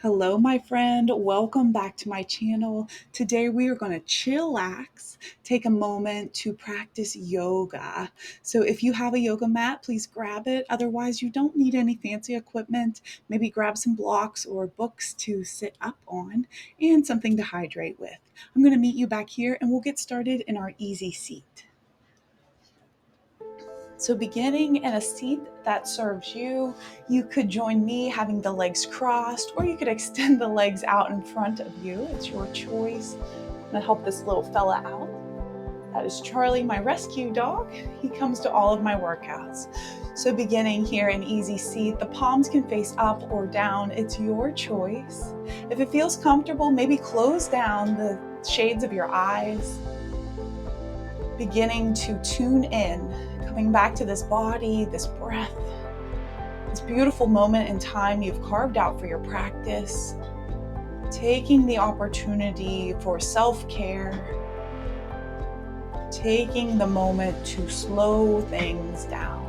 Hello, my friend. Welcome back to my channel. Today we are going to chillax, take a moment to practice yoga. So if you have a yoga mat, please grab it. Otherwise, you don't need any fancy equipment. Maybe grab some blocks or books to sit up on and something to hydrate with. I'm going to meet you back here and we'll get started in our easy seat. So beginning in a seat that serves you, you could join me having the legs crossed, or you could extend the legs out in front of you. It's your choice. I'm gonna help this little fella out. That is Charlie, my rescue dog. He comes to all of my workouts. So beginning here in easy seat, the palms can face up or down. It's your choice. If it feels comfortable, maybe close down the shades of your eyes. Beginning to tune in, coming back to this body, this breath, this beautiful moment in time you've carved out for your practice, taking the opportunity for self-care, taking the moment to slow things down.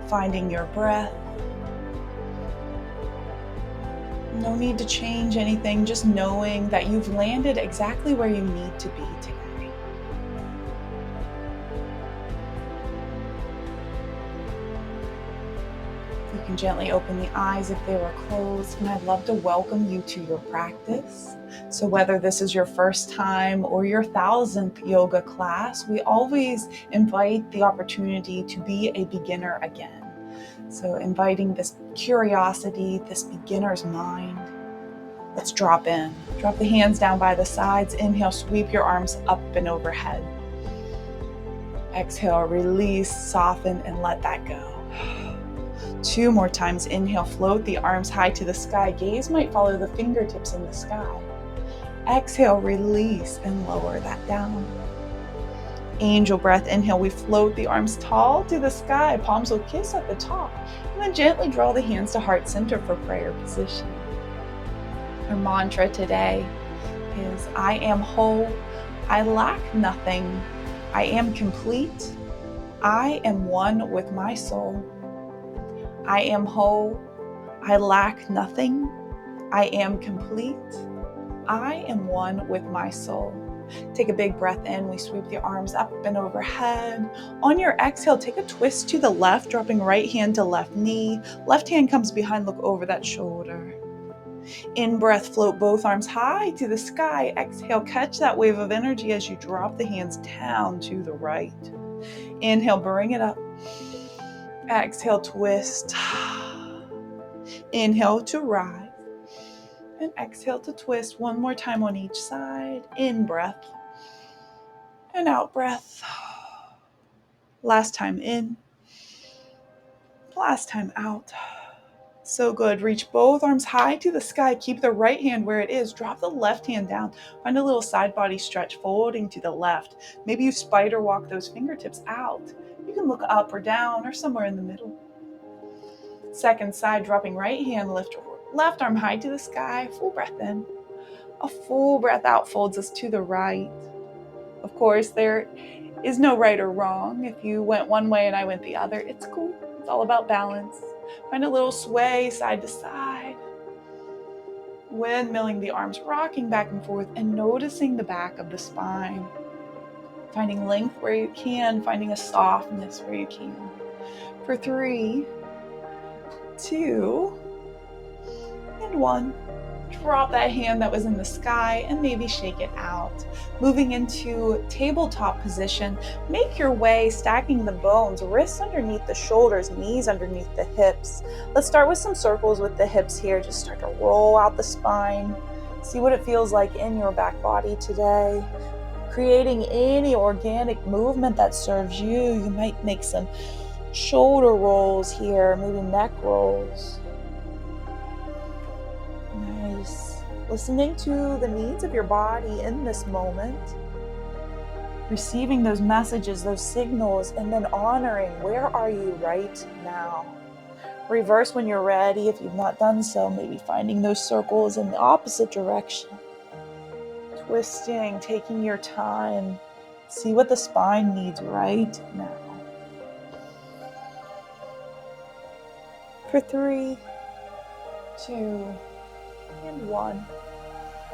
Finding your breath. No need to change anything, just knowing that you've landed exactly where you need to be today. You can gently open the eyes if they were closed, and I'd love to welcome you to your practice. So whether this is your first time or your 1,000th yoga class, we always invite the opportunity to be a beginner again. So inviting this curiosity, this beginner's mind. Let's drop in. Drop the hands down by the sides. Inhale, sweep your arms up and overhead. Exhale, release, soften, and let that go. 2 more times. Inhale, float the arms high to the sky. Gaze might follow the fingertips in the sky. Exhale, release, and lower that down. Angel breath. Inhale, we float the arms tall to the sky. Palms will kiss at the top. And then gently draw the hands to heart center for prayer position. Our mantra today is, I am whole. I lack nothing. I am complete. I am one with my soul. I am whole. I lack nothing. I am complete. I am one with my soul. Take a big breath in. We sweep the arms up and overhead. On your exhale, take a twist to the left, dropping right hand to left knee. Left hand comes behind, look over that shoulder. In breath, float both arms high to the sky. Exhale, catch that wave of energy as you drop the hands down to the right. Inhale, bring it up. Exhale, twist. Inhale to rise. And exhale to twist. One more time on each side. In breath. And out breath. Last time in. Last time out. So good. Reach both arms high to the sky. Keep the right hand where it is. Drop the left hand down. Find a little side body stretch, folding to the left. Maybe you spider walk those fingertips out. You can look up or down or somewhere in the middle. Second side, dropping right hand, lift left arm high to the sky. Full breath in. A full breath out folds us to the right. Of course, there is no right or wrong. If you went one way and I went the other, it's cool. It's all about balance. Find a little sway side to side. Windmilling the arms, rocking back and forth, and noticing the back of the spine. Finding length where you can, finding a softness where you can. For 3, 2, and 1. Drop that hand that was in the sky and maybe shake it out. Moving into tabletop position, make your way stacking the bones, wrists underneath the shoulders, knees underneath the hips. Let's start with some circles with the hips here. Just start to roll out the spine. See what it feels like in your back body today. Creating any organic movement that serves you. You might make some shoulder rolls here, maybe neck rolls. Nice. Listening to the needs of your body in this moment. Receiving those messages, those signals, and then honoring where are you right now. Reverse when you're ready if you've not done so, maybe finding those circles in the opposite direction. Twisting, taking your time. See what the spine needs right now. For 3, 2, and 1.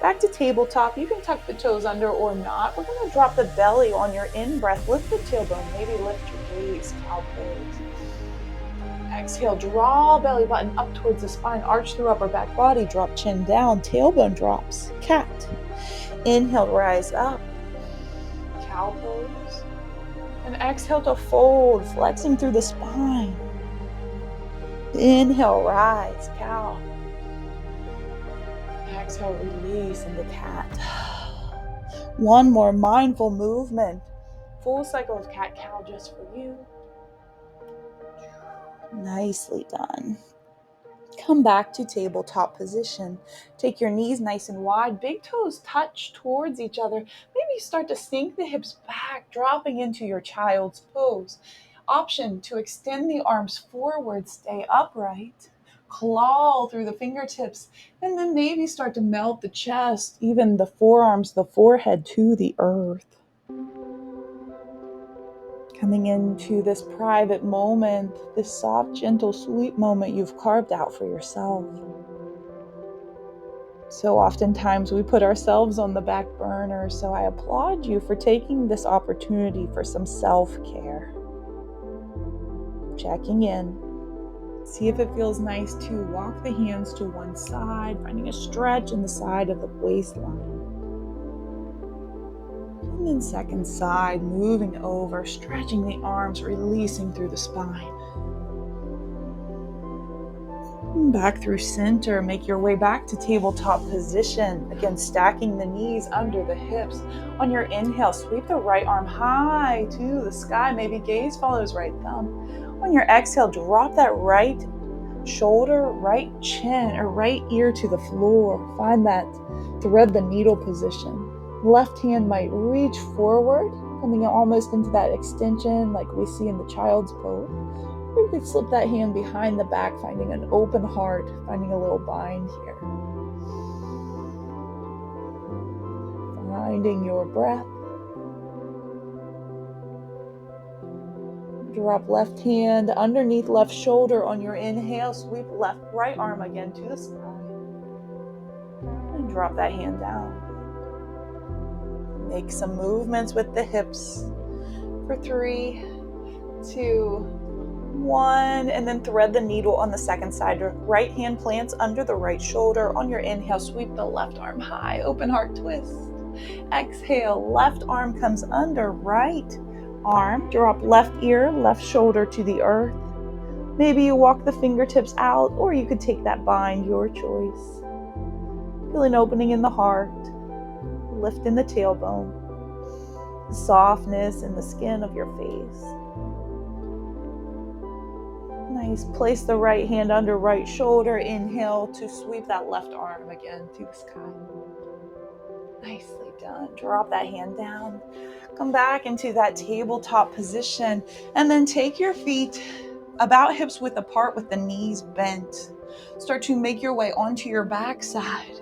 Back to tabletop. You can tuck the toes under or not. We're going to drop the belly on your in-breath. Lift the tailbone. Maybe lift your gaze. Cow pose. Exhale. Draw belly button up towards the spine. Arch through upper back body. Drop chin down. Tailbone drops. Cat. Inhale. Rise up. Cow pose. And exhale to fold. Flexing through the spine. Inhale. Rise. Cow. Exhale, release into cat. One more mindful movement. Full cycle of cat-cow just for you. Nicely done. Come back to tabletop position. Take your knees nice and wide. Big toes touch towards each other. Maybe start to sink the hips back, dropping into your child's pose. Option to extend the arms forward, stay upright. Claw through the fingertips, and then maybe start to melt the chest, even the forearms, the forehead to the earth. Coming into this private moment, this soft, gentle, sweet moment you've carved out for yourself. So oftentimes we put ourselves on the back burner, so I applaud you for taking this opportunity for some self-care. Checking in. See if it feels nice to walk the hands to one side, finding a stretch in the side of the waistline. And then second side, moving over, stretching the arms, releasing through the spine. And back through center, make your way back to tabletop position. Again, stacking the knees under the hips. On your inhale, sweep the right arm high to the sky. Maybe gaze follows right thumb. On your exhale, drop that right shoulder, right chin, or right ear to the floor. Find that thread the needle position. Left hand might reach forward, coming almost into that extension like we see in the child's pose. Or you could slip that hand behind the back, finding an open heart, finding a little bind here. Finding your breath. Drop left hand underneath left shoulder on your inhale. Sweep right arm again to the sky. And drop that hand down. Make some movements with the hips for 3, 2, 1. And then thread the needle on the second side. Right hand plants under the right shoulder. On your inhale, sweep the left arm high. Open heart twist. Exhale, left arm comes under right arm, drop left ear, left shoulder to the earth. Maybe you walk the fingertips out, or you could take that bind, your choice. Feel an opening in the heart, lift in the tailbone, the softness in the skin of your face. Nice. Place the right hand under right shoulder. Inhale to sweep that left arm again to the sky. Nicely done. Drop that hand down. Come back into that tabletop position, and then take your feet about hips width apart with the knees bent. Start to make your way onto your backside.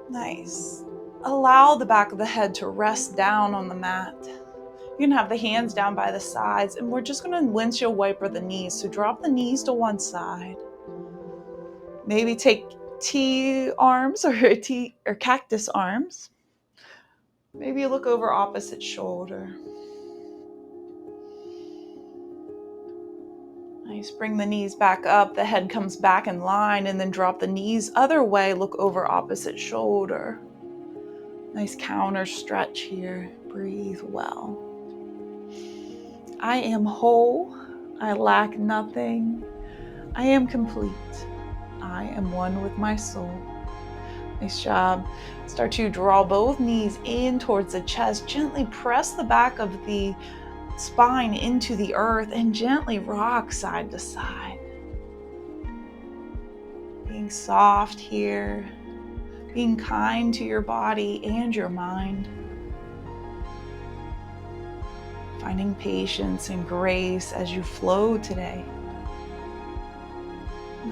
Nice. Allow the back of the head to rest down on the mat. You can have the hands down by the sides, and we're just going to windshield wiper the knees. So drop the knees to one side. Maybe take T arms or cactus arms. Maybe you look over opposite shoulder. Nice. Bring the knees back up. The head comes back in line, and then drop the knees other way. Look over opposite shoulder. Nice counter stretch here. Breathe well. I am whole. I lack nothing. I am complete. I am one with my soul. Nice job. Start to draw both knees in towards the chest. Gently press the back of the spine into the earth and gently rock side to side. Being soft here. Being kind to your body and your mind. Finding patience and grace as you flow today.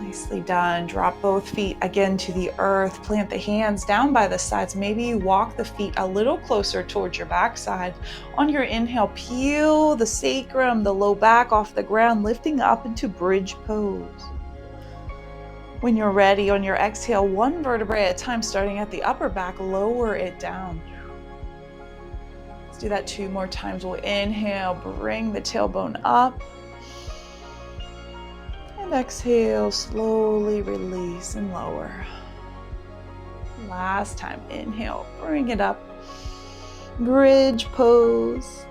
Nicely done. Drop both feet again to the earth. Plant the hands down by the sides. Maybe you walk the feet a little closer towards your backside. On your inhale, peel the sacrum, the low back off the ground, lifting up into bridge pose. When you're ready, on your exhale, one vertebrae at a time, starting at the upper back, lower it down. Let's do that 2 more times. We'll inhale, bring the tailbone up. And exhale, slowly release and lower. Last time, inhale, bring it up. Bridge pose.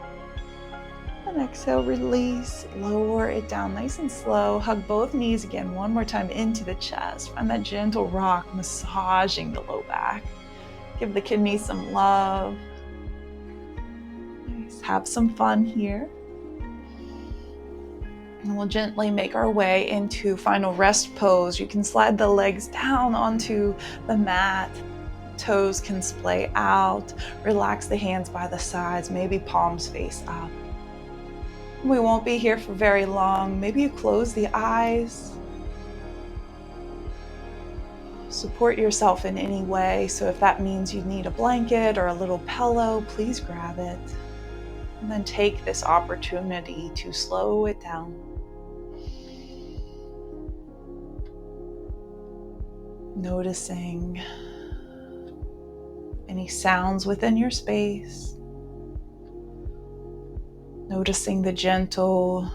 And exhale, release, lower it down nice and slow. Hug both knees again, one more time into the chest. Find that gentle rock, massaging the low back. Give the kidneys some love. Nice. Have some fun here. And we'll gently make our way into final rest pose. You can slide the legs down onto the mat. Toes can splay out. Relax the hands by the sides, maybe palms face up. We won't be here for very long. Maybe you close the eyes. Support yourself in any way. So if that means you need a blanket or a little pillow, please grab it. And then take this opportunity to slow it down. Noticing any sounds within your space. Noticing the gentle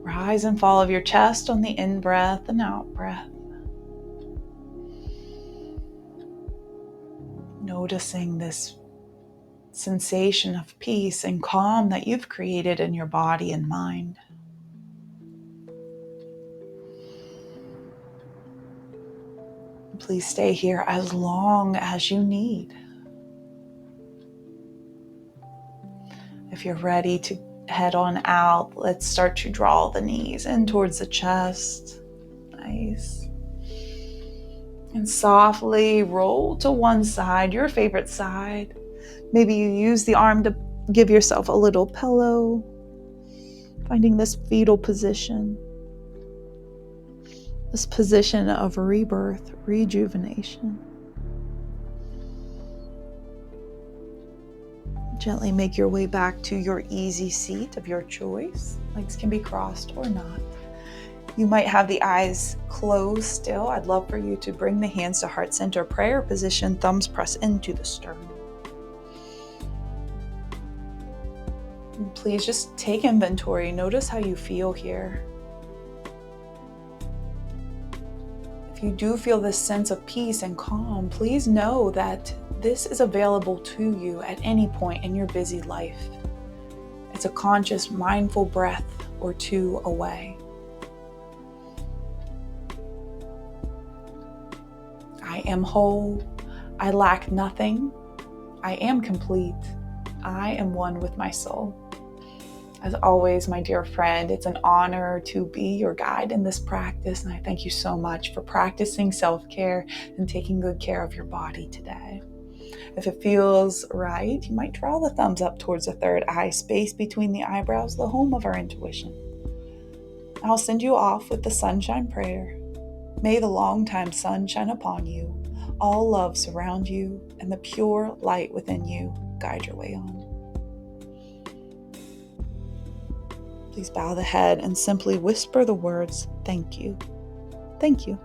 rise and fall of your chest on the in-breath and out-breath. Noticing this sensation of peace and calm that you've created in your body and mind. Please stay here as long as you need. If you're ready to head on out, let's start to draw the knees in towards the chest. Nice. And softly roll to one side, your favorite side. Maybe you use the arm to give yourself a little pillow. Finding this fetal position. This position of rebirth, rejuvenation. Gently make your way back to your easy seat of your choice. Legs can be crossed or not. You might have the eyes closed still. I'd love for you to bring the hands to heart center prayer position, thumbs press into the sternum. And please just take inventory. Notice how you feel here. If you do feel this sense of peace and calm, please know that this is available to you at any point in your busy life. It's a conscious, mindful breath or two away. I am whole. I lack nothing. I am complete. I am one with my soul. As always, my dear friend, it's an honor to be your guide in this practice, and I thank you so much for practicing self-care and taking good care of your body today. If it feels right, you might draw the thumbs up towards the third eye, space between the eyebrows, the home of our intuition. I'll send you off with the sunshine prayer. May the long-time sun shine upon you, all love surround you, and the pure light within you guide your way on. Please bow the head and simply whisper the words, thank you. Thank you.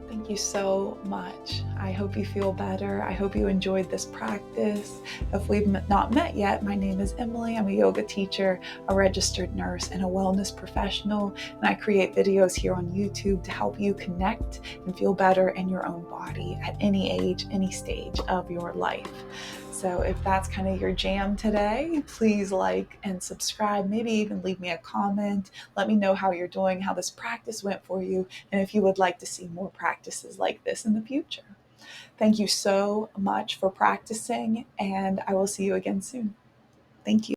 Thank you so much. I hope you feel better. I hope you enjoyed this practice. If we've not met yet, my name is Emily. I'm a yoga teacher, a registered nurse, and a wellness professional. And I create videos here on YouTube to help you connect and feel better in your own body at any age, any stage of your life. So if that's kind of your jam today, please like and subscribe, maybe even leave me a comment. Let me know how you're doing, how this practice went for you, and if you would like to see more practices like this in the future. Thank you so much for practicing, and I will see you again soon. Thank you.